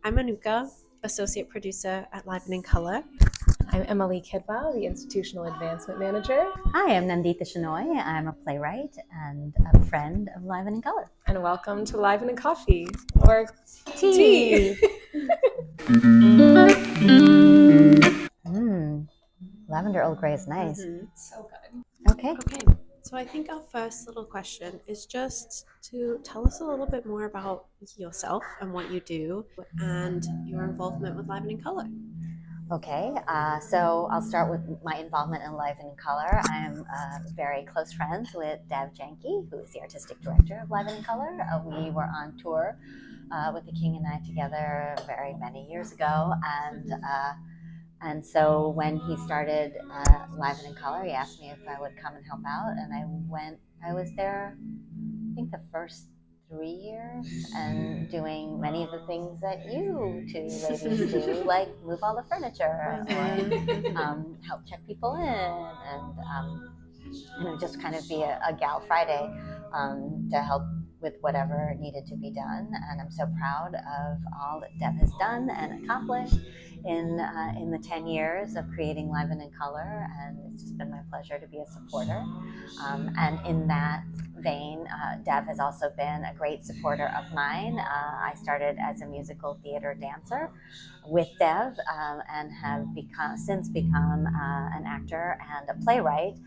I'm Anuka, Associate Producer at Live and in Color. I'm Emily Kidwell, the Institutional Advancement Manager. Hi, I'm Nandita Shenoy. I'm a playwright and a friend of Live and in Color. And welcome to Live and in Coffee, or tea. Lavender Earl Grey is nice. So good. Okay. So I think our first little question is just to tell us a little bit more about yourself and what you do and your involvement with Live and in Color. Okay, so I'll start with my involvement in Live and in Color. I'm very close friends with Dev Janke, who is the artistic director of Live and in Color. We were on tour with the King and I together very many years ago, and so when he started Live and in Color, he asked me if I would come and help out, and I went. I was there, I think, the first 3 years, and doing many of the things that you two ladies do, like move all the furniture or help check people in, and just kind of be a gal Friday to help with whatever needed to be done. And I'm so proud of all that Deb has done and accomplished in the 10 years of creating Live and in Color, and it's just been my pleasure to be a supporter. And in that vein, Dev has also been a great supporter of mine. I started as a musical theater dancer with Dev and have since become an actor and a playwright.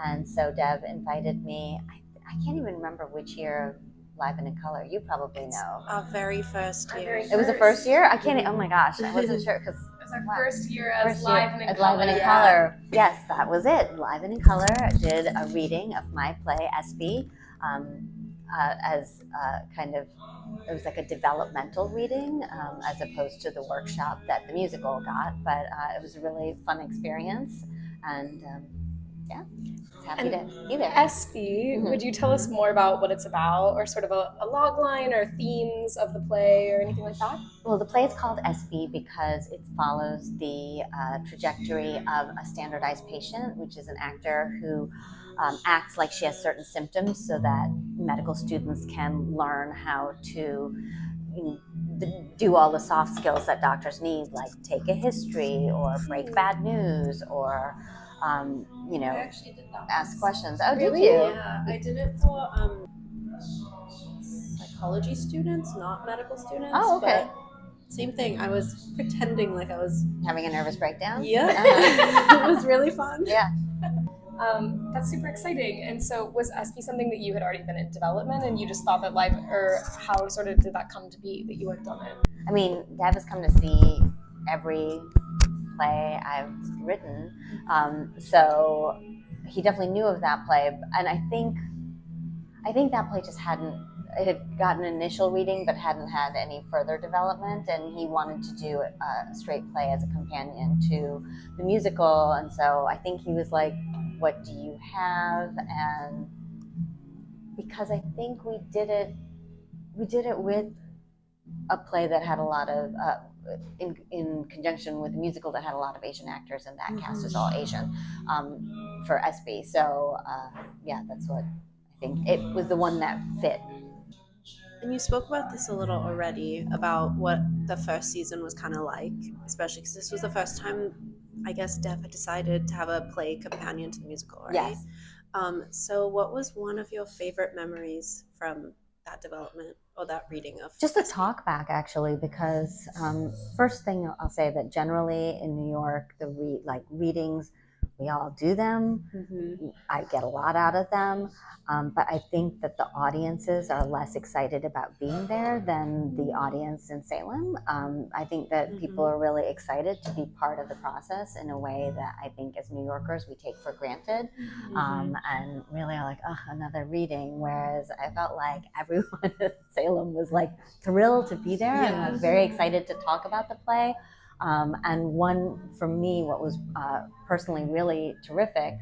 And so Dev invited me, I can't even remember which year of Live and in Color. You probably know. Our very first year. It was the first year? I can't, oh my gosh, I wasn't sure because It was our first year as Live and in Color. Live and in Color. Yes, that was it. Live and in Color did a reading of my play, ESSPY, as kind of, it was like a developmental reading as opposed to the workshop that the musical got, but it was a really fun experience, and yeah, happy to be there. ESSPY, would you tell us more about what it's about, or sort of a log line or themes of the play or anything like that? Well, the play is called ESSPY because it follows the trajectory of a standardized patient, which is an actor who acts like she has certain symptoms so that medical students can learn how to do all the soft skills that doctors need, like take a history or break bad news or I actually did that ask questions. Oh, did really? you? Yeah, I did it for psychology students, not medical students. Oh, okay. But same thing. I was pretending like I was having a nervous breakdown. Yeah, it was really fun. Yeah. That's super exciting. And so was ESSPY something that you had already been in development, and you just thought that Live, or how sort of did that come to be that you worked on it? I mean, Dad has come to see every play I've written, so he definitely knew of that play, and I think that play just it had gotten an initial reading but hadn't had any further development, and he wanted to do a straight play as a companion to the musical, and so I think he was like, what do you have? And because I think we did it with a play that had a lot of in conjunction with a musical that had a lot of Asian actors, and that cast is all Asian for ESSPY. So yeah, that's what I think. It was the one that fit. And you spoke about this a little already, about what the first season was kind of like, especially because this was the first time, I guess, Dev had decided to have a play companion to the musical, right? Yes. So what was one of your favorite memories from that development or that reading of just the talk back, actually, because first thing I'll say that generally in New York, the readings, we all do them. I get a lot out of them, but I think that the audiences are less excited about being there than the audience in Salem. I think that people are really excited to be part of the process in a way that I think as New Yorkers we take for granted, and really are like, oh, another reading, whereas I felt like everyone in Salem was like thrilled to be there and was very excited to talk about the play. And one, for me, what was personally really terrific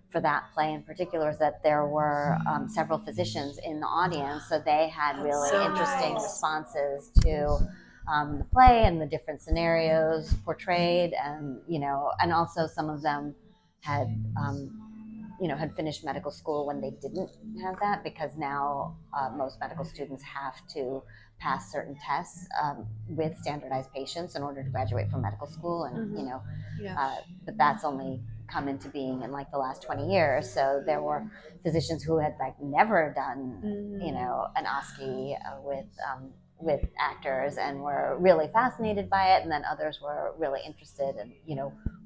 for that play in particular is that there were several physicians in the audience, so they had really interesting responses to the play and the different scenarios portrayed, and and also some of them had had finished medical school when they didn't have that, because now most medical students have to pass certain tests with standardized patients in order to graduate from medical school, and but that's only come into being in like the last 20 years. So there were physicians who had like never done an OSCE with actors and were really fascinated by it, and then others were really interested in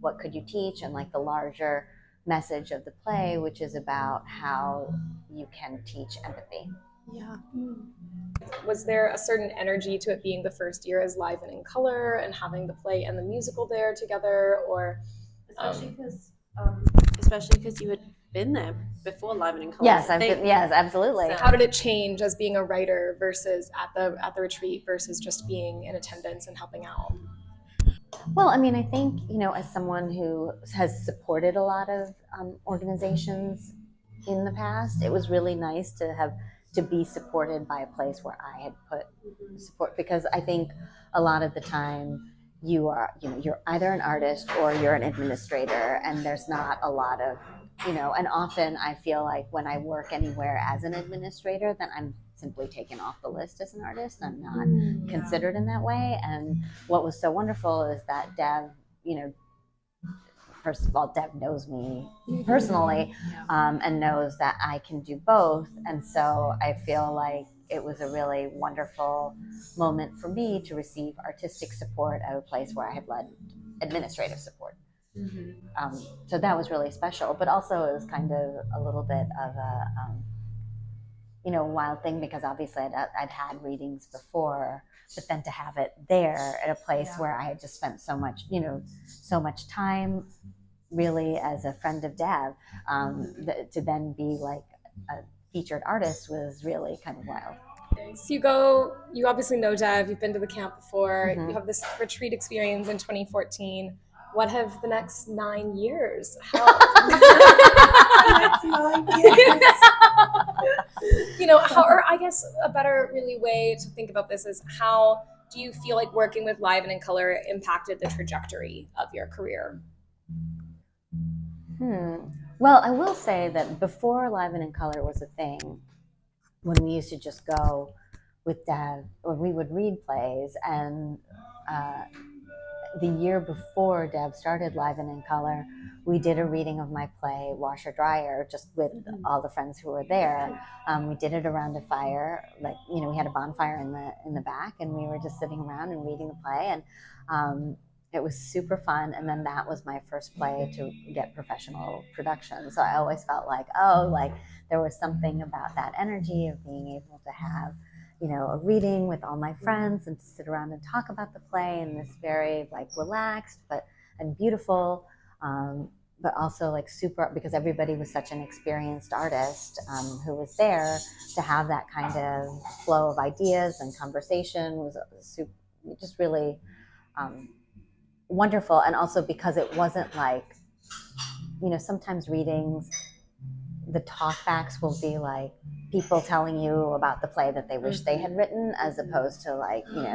what could you teach, and like the larger message of the play, which is about how you can teach empathy. Yeah. Was there a certain energy to it being the first year as Live and in Color and having the play and the musical there together, or especially because you had been there before Live and in Color? Yes, yes, absolutely. So how did it change as being a writer versus at the retreat versus just being in attendance and helping out? Well, I mean, I think, as someone who has supported a lot of organizations in the past, it was really nice to be supported by a place where I had put support, because I think a lot of the time you're either an artist or you're an administrator, and there's not a lot of, and often I feel like when I work anywhere as an administrator, then I'm simply taken off the list as an artist. I'm not considered in that way. And what was so wonderful is that Dev, first of all, Dev knows me personally, and knows that I can do both. And so I feel like it was a really wonderful moment for me to receive artistic support at a place where I had led administrative support. So that was really special, but also it was kind of a little bit of a wild thing, because obviously I'd had readings before, but then to have it there at a place where I had just spent so much time really as a friend of Dev, to then be like a featured artist was really kind of wild. So you obviously know Dev, you've been to the camp before, you have this retreat experience in 2014. What have the next 9 years held? Or I guess a better really way to think about this is, how do you feel like working with Live and in Color impacted the trajectory of your career? Well, I will say that before Live and in Color was a thing, when we used to just go with Dev, or we would read plays, and the year before Dev started Live and in Color, we did a reading of my play Washer Dryer, just with all the friends who were there. We did it around a fire, like we had a bonfire in the back, and we were just sitting around and reading the play, and it was super fun. And then that was my first play to get professional production, so I always felt like there was something about that energy of being able to have a reading with all my friends and to sit around and talk about the play in this very relaxed and beautiful, but also super, because everybody was such an experienced artist who was there, to have that kind of flow of ideas and conversation was just really wonderful. And also because it wasn't like, sometimes readings, the talkbacks will be like people telling you about the play that they wish they had written, as opposed to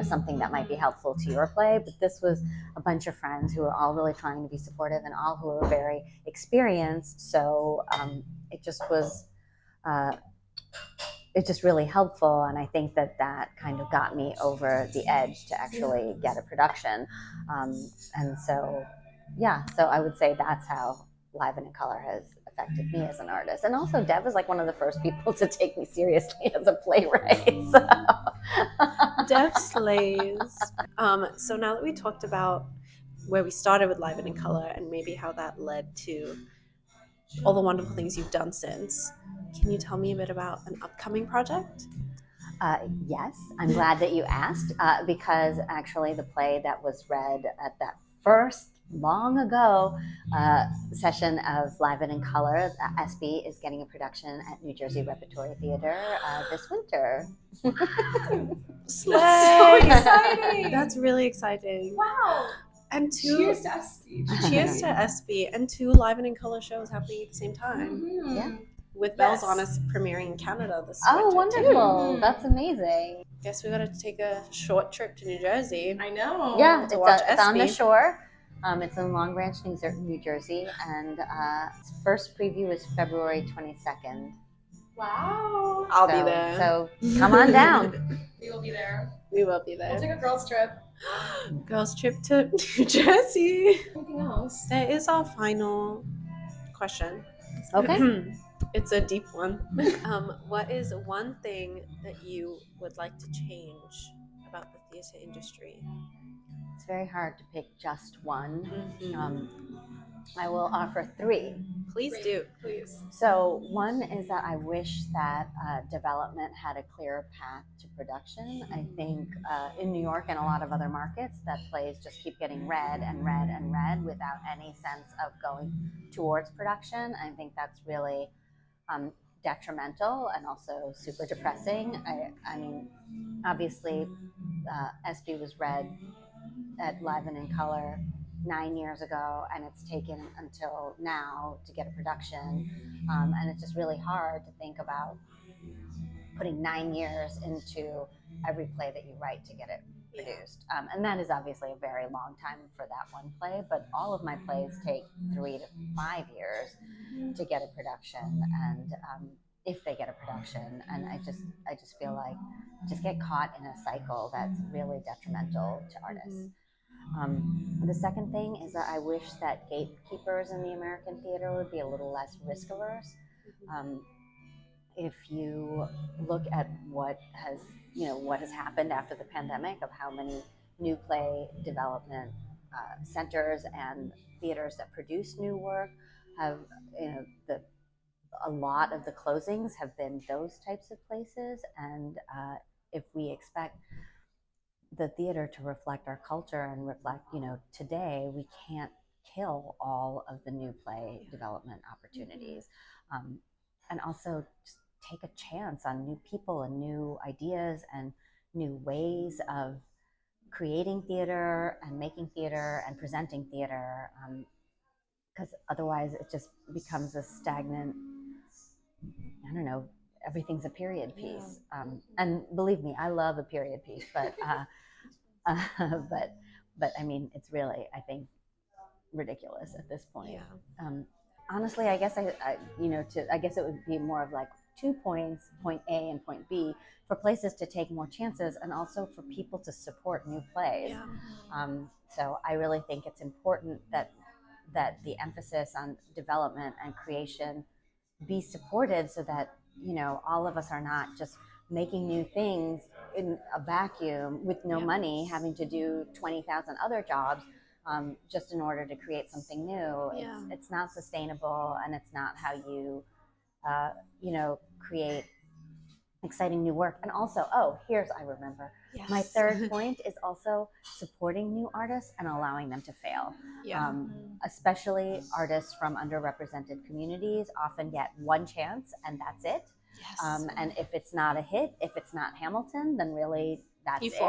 something that might be helpful to your play. But this was a bunch of friends who were all really trying to be supportive, and all who were very experienced. So it just was really helpful. And I think that kind of got me over the edge to actually get a production. And so I would say that's how Live and in Color has affected me as an artist. And also Dev is one of the first people to take me seriously as a playwright. So. Dev slays. So now that we talked about where we started with Live and in Color, and maybe how that led to all the wonderful things you've done since, can you tell me a bit about an upcoming project? Yes, I'm glad that you asked, because actually the play that was read at that first long ago session of Live and in Color, ESSPY is getting a production at New Jersey Repertory Theater this winter. Slay! So exciting! That's really exciting. Wow! And cheers to ESSPY. Cheers to ESSPY, and 2 Live and in Color shows happening at the same time. Yeah. With Belle's Honest premiering in Canada this winter. Wonderful! Too. That's amazing. Guess we got to take a short trip to New Jersey. I know. Yeah, to watch it's on the ESSPY. shore. It's in Long Branch, New Jersey, and first preview is February 22nd. Wow. I'll be there. So come on down. We will be there. We will be there. We'll take a girls' trip. Girls trip to New Jersey. Anything else? That is our final question. Okay. It's a deep one. What is one thing that you would like to change about the theater industry? It's very hard to pick just one. Mm-hmm. I will offer three. Please do. Please. So one is that I wish that development had a clearer path to production. I think in New York and a lot of other markets, that plays just keep getting read and read and read without any sense of going towards production. I think that's really detrimental and also super depressing. I mean, obviously, ESSPY was read at Live and in Color 9 years ago, and it's taken until now to get a production, and it's just really hard to think about putting 9 years into every play that you write to get it produced, and that is obviously a very long time for that one play, but all of my plays take 3 to 5 years to get a production, and if they get a production, and I just feel like just get caught in a cycle that's really detrimental to artists. The second thing is that I wish that gatekeepers in the American theater would be a little less risk averse. If you look at what has happened after the pandemic, of how many new play development centers and theaters that produce new work have, a lot of the closings have been those types of places, and if we expect the theater to reflect our culture and reflect, today, we can't kill all of the new play development opportunities. And also just take a chance on new people and new ideas and new ways of creating theater and making theater and presenting theater, because otherwise it just becomes a stagnant, I don't know, everything's a period piece. And believe me, I love a period piece, but but I mean, it's really, I think, ridiculous at this point. Honestly, I guess I guess it would be more of like 2 points, point A and point B, for places to take more chances and also for people to support new plays. So I really think it's important that the emphasis on development and creation be supported, so that all of us are not just making new things in a vacuum with no money, having to do 20,000 other jobs just in order to create something new. It's not sustainable, and it's not how you create exciting new work. And also, I remember, my third point is also supporting new artists and allowing them to fail. Especially artists from underrepresented communities often get one chance and that's it. And if it's not a hit, if it's not Hamilton, then really that's it.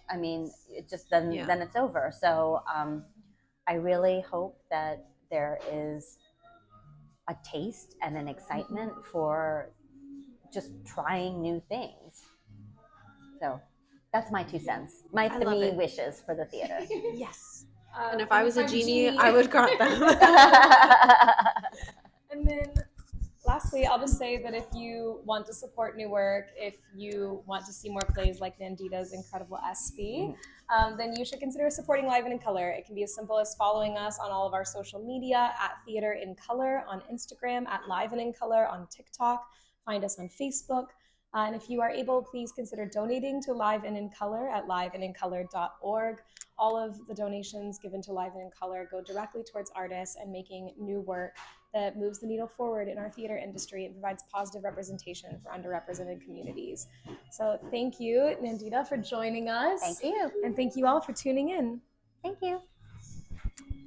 I mean, it just then it's over. So I really hope that there is a taste and an excitement for just trying new things. So that's my 2 cents. My 3 wishes for the theater. Yes. And if I was a genie, I would grant them. And then lastly, I'll just say that if you want to support new work, if you want to see more plays like Nandita's incredible ESSPY, then you should consider supporting Live and in Color. It can be as simple as following us on all of our social media at Theater in Color on Instagram, at Live and in Color on TikTok. Find us on Facebook. And if you are able, please consider donating to Live and in Color at liveandincolor.org. All of the donations given to Live and in Color go directly towards artists and making new work that moves the needle forward in our theater industry and provides positive representation for underrepresented communities. So thank you, Nandita, for joining us. Thank you. And thank you all for tuning in. Thank you.